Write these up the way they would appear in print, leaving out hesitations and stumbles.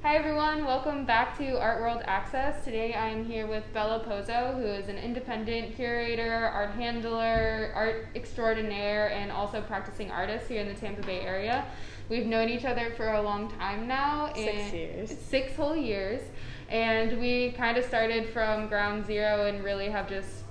Hi everyone, welcome back to Art World Access. Today I am here with Velopozo, who is an independent curator, art handler, art extraordinaire, and also practicing artist here in the Tampa Bay area. We've known each other for a long time now. 6 years. 6 whole years. And we kind of started from ground zero and really have just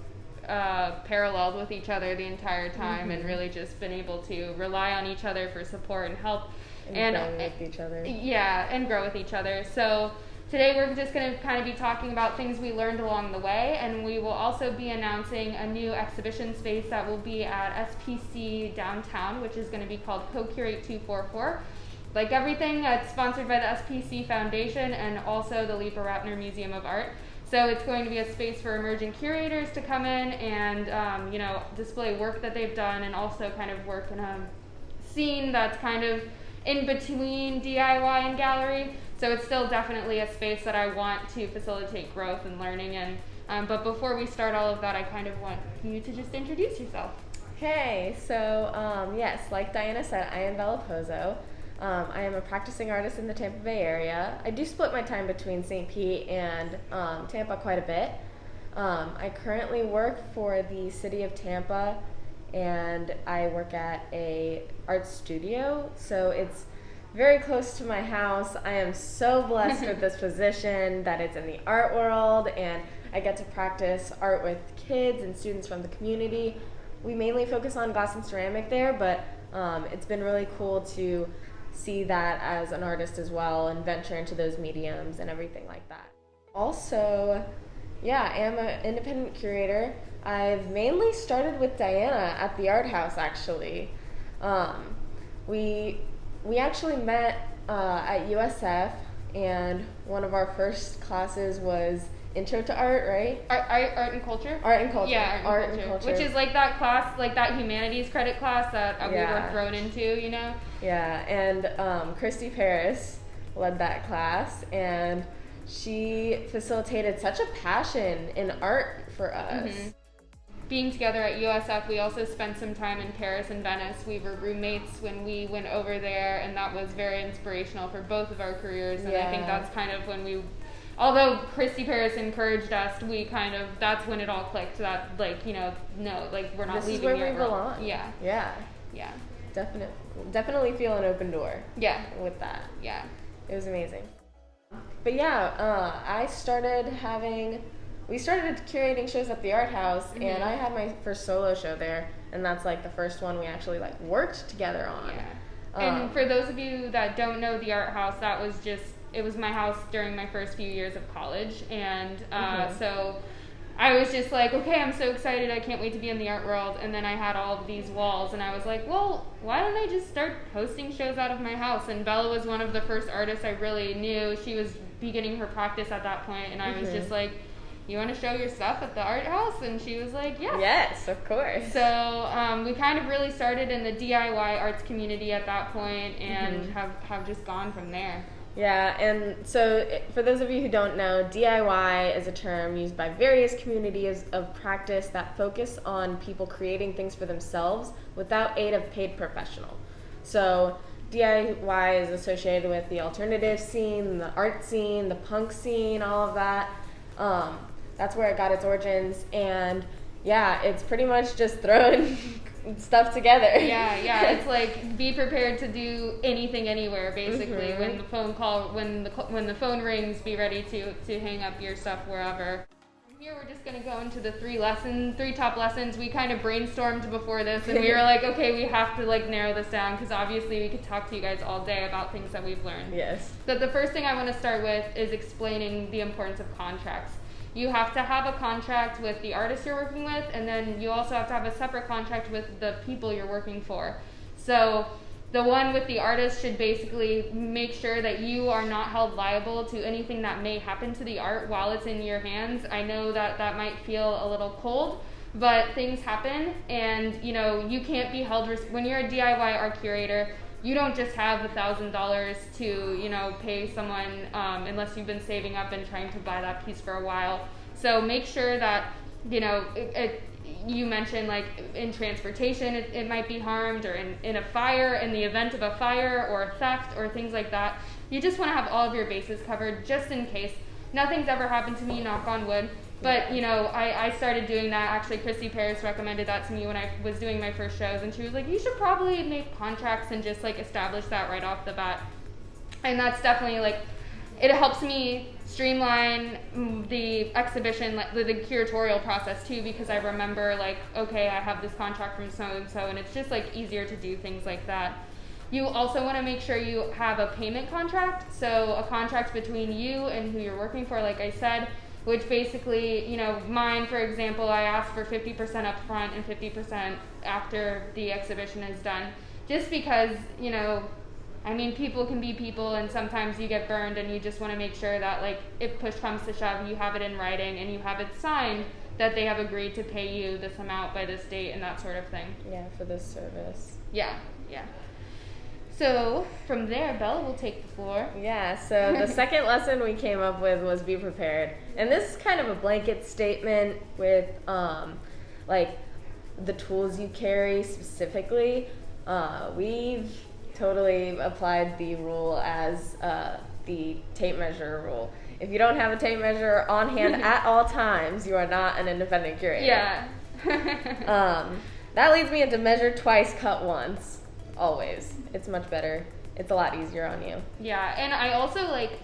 paralleled with each other the entire time and really just been able to rely on each other for support and help. And grow with each other. Yeah, and grow with each other. So today we're just going to kind of be talking about things we learned along the way, and we will also be announcing a new exhibition space that will be at SPC downtown, which is going to be called CoCurate 244. Like everything, it's sponsored by the SPC Foundation and also the Lipa Ratner Museum of Art. So it's going to be a space for emerging curators to come in and display work that they've done, and also kind of work in a scene that's kind of in between DIY and gallery. So it's still definitely a space that I want to facilitate growth and learning in. But before we start all of that, I kind of want you to just introduce yourself. Hey, so yes, like Diana said, I am Velopozo. I am a practicing artist in the Tampa Bay area. I do split my time between St. Pete and Tampa quite a bit. I currently work for the city of Tampa, and I work at a art studio, so it's very close to my house. I am so blessed with this position that it's in the art world, and I get to practice art with kids and students from the community. We mainly focus on glass and ceramic there, but it's been really cool to see that as an artist as well and venture into those mediums and everything like that. Also, yeah, I am an independent curator. I've mainly started with Diana at the art house, actually. We actually met at USF, and one of our first classes was Intro to Art, right? Art and Culture? Art and Culture. Yeah, art and culture. Which is like that class, like that humanities credit class that we were thrown into, you know? Yeah, and Christy Paris led that class, and she facilitated such a passion in art for us. Mm-hmm. Being together at USF, we also spent some time in Paris and Venice. We were roommates when we went over there, and that was very inspirational for both of our careers. And I think that's kind of when although Christy Paris encouraged us, that's when it all clicked. That we're not this leaving. Is where we belong. Yeah. Definitely feel an open door. Yeah. With that. Yeah. It was amazing. But we started curating shows at the art house, and I had my first solo show there, and that's like the first one we actually worked together on. Yeah. And for those of you that don't know the art house, it was my house during my first few years of college, and so I was just like, okay, I'm so excited, I can't wait to be in the art world. And then I had all of these walls, and I was like, well, why don't I just start hosting shows out of my house? And Bella was one of the first artists I really knew. She was beginning her practice at that point, and I was just like, you want to show your stuff at the art house? And she was like, yeah. Yes, of course. So we kind of really started in the DIY arts community at that point, and have just gone from there. Yeah, and so for those of you who don't know, DIY is a term used by various communities of practice that focus on people creating things for themselves without aid of paid professional. So DIY is associated with the alternative scene, the art scene, the punk scene, all of that. That's where it got its origins, and it's pretty much just throwing stuff together. Yeah, it's like be prepared to do anything anywhere, basically. When the phone rings, be ready to hang up your stuff wherever. Here we're just going to go into the three top lessons. We kind of brainstormed before this, and we were like, okay, we have to narrow this down, because obviously we could talk to you guys all day about things that we've learned. Yes. So the first thing I want to start with is explaining the importance of contracts. You have to have a contract with the artist you're working with, and then you also have to have a separate contract with the people you're working for. So the one with the artist should basically make sure that you are not held liable to anything that may happen to the art while it's in your hands. I know that might feel a little cold, but things happen, and you can't be held when you're a DIY art curator. You don't just have $1,000 to, pay someone unless you've been saving up and trying to buy that piece for a while. So make sure that, you mentioned like in transportation it might be harmed, or in a fire, in the event of a fire or theft or things like that. You just want to have all of your bases covered just in case. Nothing's ever happened to me, knock on wood. But, you know, I started doing that. Actually, Christy Paris recommended that to me when I was doing my first shows. And she was like, you should probably make contracts and just, like, establish that right off the bat. And that's definitely, like, it helps me streamline the exhibition, like, the curatorial process, too, because I remember, like, okay, I have this contract from so-and-so, and it's just, like, easier to do things like that. You also want to make sure you have a payment contract. So a contract between you and who you're working for, like I said, which basically, you know, mine, for example, I ask for 50% up front and 50% after the exhibition is done. Just because, you know, I mean, people can be people, and sometimes you get burned, and you just want to make sure that, like, if push comes to shove, you have it in writing and you have it signed that they have agreed to pay you this amount by this date and that sort of thing. Yeah, for this service. Yeah. So from there, Bella will take the floor. Yeah, so the second lesson we came up with was be prepared. And this is kind of a blanket statement with like the tools you carry specifically. We've totally applied the rule as the tape measure rule. If you don't have a tape measure on hand at all times, you are not an independent curator. Yeah. That leads me into measure twice, cut once. Always. It's much better. It's a lot easier on you. Yeah, and I also, like,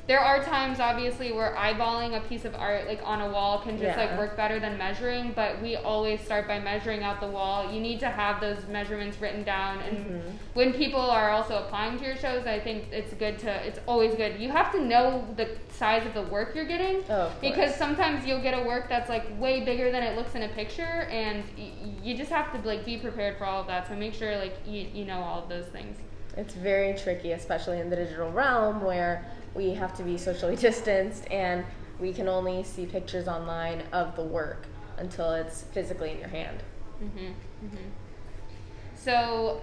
there are times, obviously, where eyeballing a piece of art, like, on a wall can just, like, work better than measuring, but we always start by measuring out the wall. You need to have those measurements written down, and when people are also applying to your shows, I think it's always good. You have to know the size of the work you're getting, because sometimes you'll get a work that's, like, way bigger than it looks in a picture, and you just have to, like, be prepared for all of that, so make sure, like, you know all of those things. It's very tricky, especially in the digital realm, where we have to be socially distanced, and we can only see pictures online of the work until it's physically in your hand. So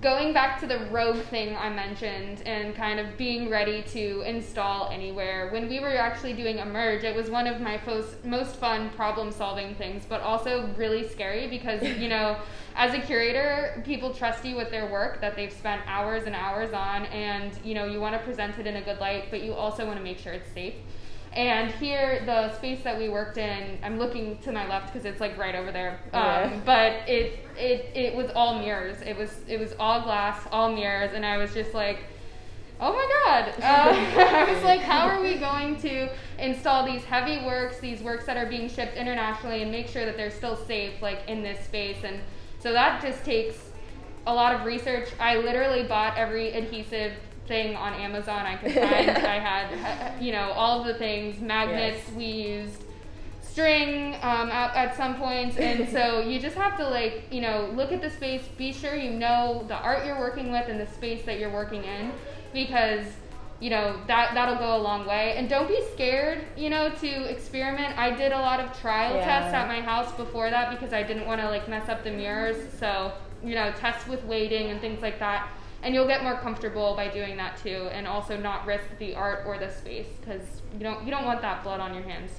going back to the rogue thing I mentioned and kind of being ready to install anywhere, when we were actually doing a merge, it was one of my most fun problem-solving things, but also really scary because, you know, as a curator, people trust you with their work that they've spent hours and hours on, and, you know, you want to present it in a good light, but you also want to make sure it's safe. And here, the space that we worked in, I'm looking to my left because it's like right over there. But it was all mirrors. It was all glass, all mirrors, and I was just like, oh my God. I was like, how are we going to install these heavy works, these works that are being shipped internationally, and make sure that they're still safe, like in this space? And so that just takes a lot of research. I literally bought every adhesive thing on Amazon I could find. I had, you know, all of the things, magnets. We used string at some points, and so you just have to, like, you know, look at the space, be sure you know the art you're working with and the space that you're working in, because, you know, that'll go a long way. And don't be scared, you know, to experiment. I did a lot of trial tests at my house before that because I didn't want to, like, mess up the mirrors. So, you know, test with weighting and things like that. And you'll get more comfortable by doing that too, and also not risk the art or the space, because you don't want that blood on your hands.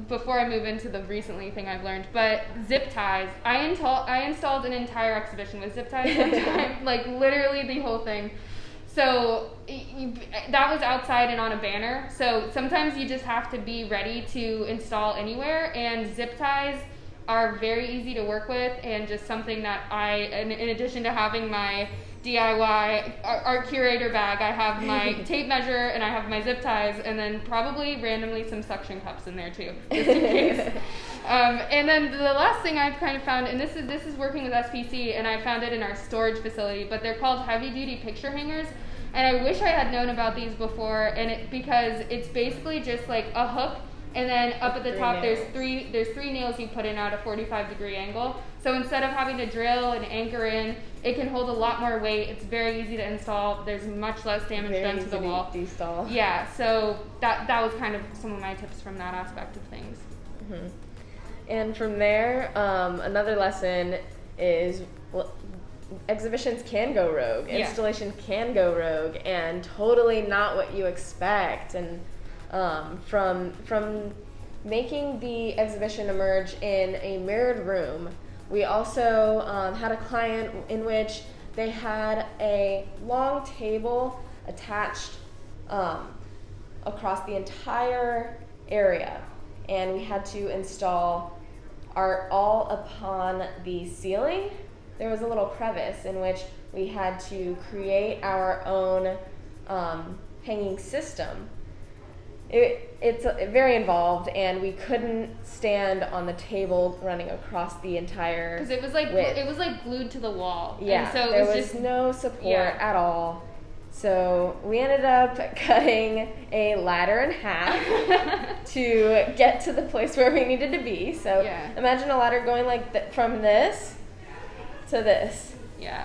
Before I move into the recently thing I've learned, but zip ties. I installed an entire exhibition with zip ties one time, like literally the whole thing. So that was outside and on a banner. So sometimes you just have to be ready to install anywhere, and zip ties are very easy to work with, and just something that in addition to having my DIY art curator bag, I have my tape measure and I have my zip ties, and then probably randomly some suction cups in there too, just in case. And then the last thing I've kind of found, and this is working with SPC, and I found it in our storage facility, but they're called heavy duty picture hangers. And I wish I had known about these before, because it's basically just like a hook, and then up at the top there's three nails you put in at a 45-degree angle. So instead of having to drill and anchor in, it can hold a lot more weight. It's very easy to install. There's much less damage done to the wall. Deinstall. Yeah, so that was kind of some of my tips from that aspect of things. And from there, another lesson is, exhibitions can go rogue. Installation can go rogue, and totally not what you expect. And from making the exhibition emerge in a mirrored room. We also had a client in which they had a long table attached across the entire area, and we had to install art all upon the ceiling. There was a little crevice in which we had to create our own hanging system. It's very involved, and we couldn't stand on the table running across the entire because it was like width. it was like glued to the wall. Yeah, and so there it was was just no support at all. So we ended up cutting a ladder in half to get to the place where we needed to be. So imagine a ladder going like from this to this,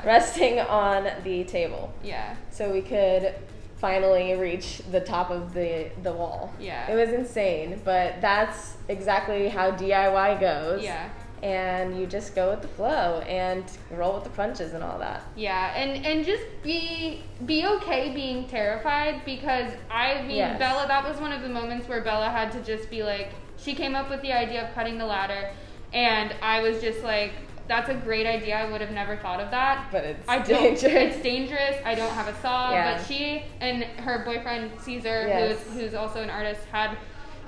resting on the table. Yeah. So we could finally reach the top of the wall. Yeah. It was insane, but that's exactly how DIY goes. Yeah. And you just go with the flow and roll with the punches and all that. Yeah, and just be okay being terrified, because I mean, Bella, that was one of the moments where Bella had to just be like, she came up with the idea of cutting the ladder, and I was just like, that's a great idea. I would have never thought of that. But it's dangerous. It's dangerous. I don't have a saw. Yeah. But she and her boyfriend, Caesar, Yes. who's also an artist, had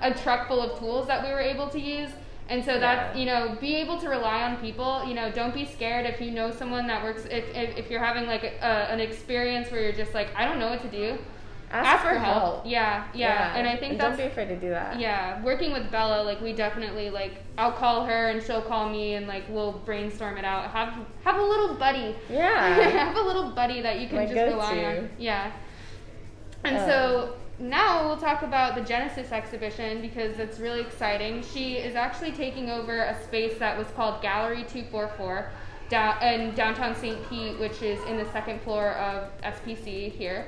a truck full of tools that we were able to use. And so that, you know, be able to rely on people, you know, don't be scared if you know someone that works, if you're having like an experience where you're just like, I don't know what to do. Ask for help. Yeah. And I think don't be afraid to do that. Yeah, working with Bella, like we definitely like, I'll call her and she'll call me, and like we'll brainstorm it out. Have a little buddy. Yeah. Have a little buddy that you can just rely on. Yeah. And so now we'll talk about the Genesis exhibition, because it's really exciting. She is actually taking over a space that was called Gallery 244 in downtown St. Pete, which is in the second floor of SPC here.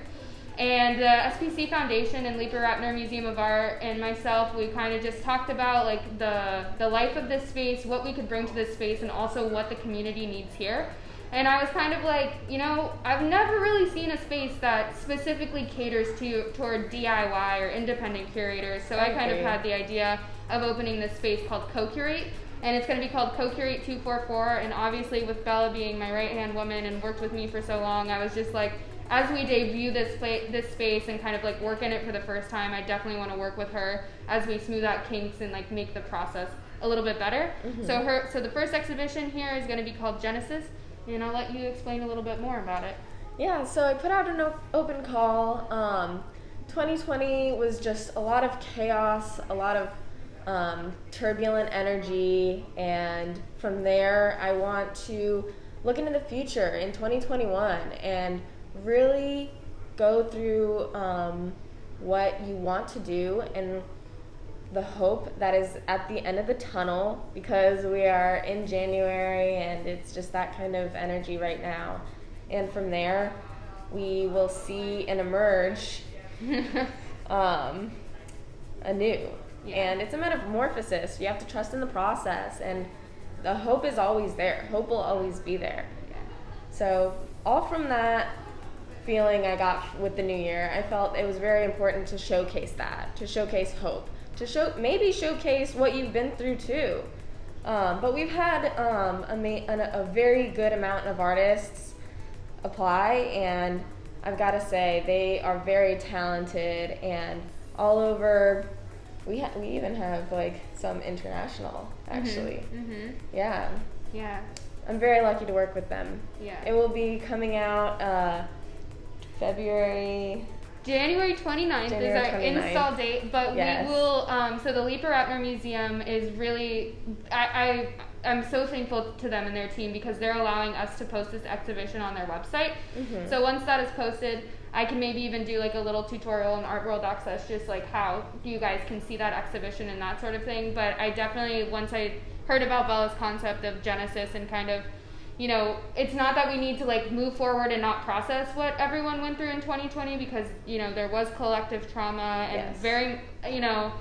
And the SPC Foundation and Leeper Ratner Museum of Art and myself, we kind of just talked about like the life of this space, what we could bring to this space, and also what the community needs here. And I was kind of like, you know, I've never really seen a space that specifically caters toward DIY or independent curators. So I kind of had the idea of opening this space called CoCurate. And it's going to be called CoCurate 244. And obviously with Bella being my right-hand woman and worked with me for so long, I was just like, as we debut this space and kind of like work in it for the first time, I definitely want to work with her as we smooth out kinks and like make the process a little bit better. Mm-hmm. So the first exhibition here is going to be called Genesis. And I'll let you explain a little bit more about it. Yeah, so I put out an open call. 2020 was just a lot of chaos, a lot of turbulent energy, and from there I want to look into the future in 2021 and really go through what you want to do and the hope that is at the end of the tunnel, because we are in January and it's just that kind of energy right now. And from there, we will see and emerge anew. Yeah. And it's a metamorphosis. You have to trust in the process, and the hope is always there. Hope will always be there. Yeah. So all from that feeling I got with the new year, I felt it was very important to showcase that, to showcase hope, to showcase what you've been through too. But we've had a very good amount of artists apply, and I've got to say they are very talented and all over. We even have like some international actually. Mm-hmm. Yeah. I'm very lucky to work with them. Yeah. It will be coming out January 29th is our install date, but we will, so the Leeper Ratner Museum is really, I'm so thankful to them and their team, because they're allowing us to post this exhibition on their website. Mm-hmm. So once that is posted, I can maybe even do like a little tutorial on Art World Access, just like how you guys can see that exhibition and that sort of thing. But I definitely, once I heard about Bella's concept of Genesis and kind of, you know, it's not that we need to like move forward and not process what everyone went through in 2020, because, you know, there was collective trauma and very, you know,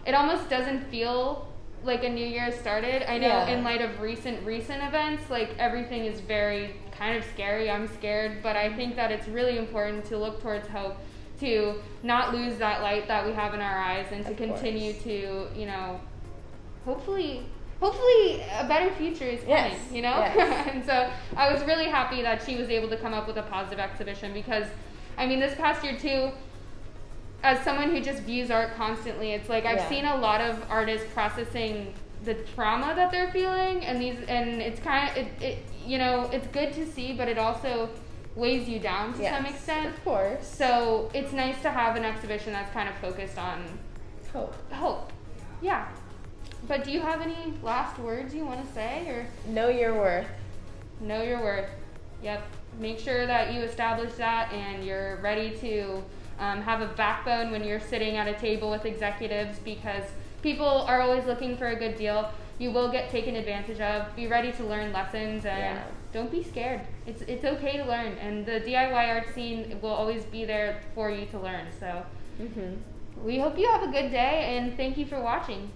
it almost doesn't feel like a new year started. I know in light of recent events, like everything is very kind of scary. I'm scared, but I think that it's really important to look towards hope, to not lose that light that we have in our eyes, and to continue to, you know, hopefully a better future is coming, Yes, you know? yes. And so I was really happy that she was able to come up with a positive exhibition because, I mean, this past year too, as someone who just views art constantly, it's like I've seen a lot of artists processing the trauma that they're feeling, and it's kind of, it you know, it's good to see, but it also weighs you down to some extent. Of course. So it's nice to have an exhibition that's kind of focused on hope. Yeah. But do you have any last words you want to say, or? Know your worth. Know your worth. Yep. Make sure that you establish that and you're ready to have a backbone when you're sitting at a table with executives, because people are always looking for a good deal. You will get taken advantage of. Be ready to learn lessons, and don't be scared. It's okay to learn, and the DIY art scene will always be there for you to learn. So we hope you have a good day, and thank you for watching.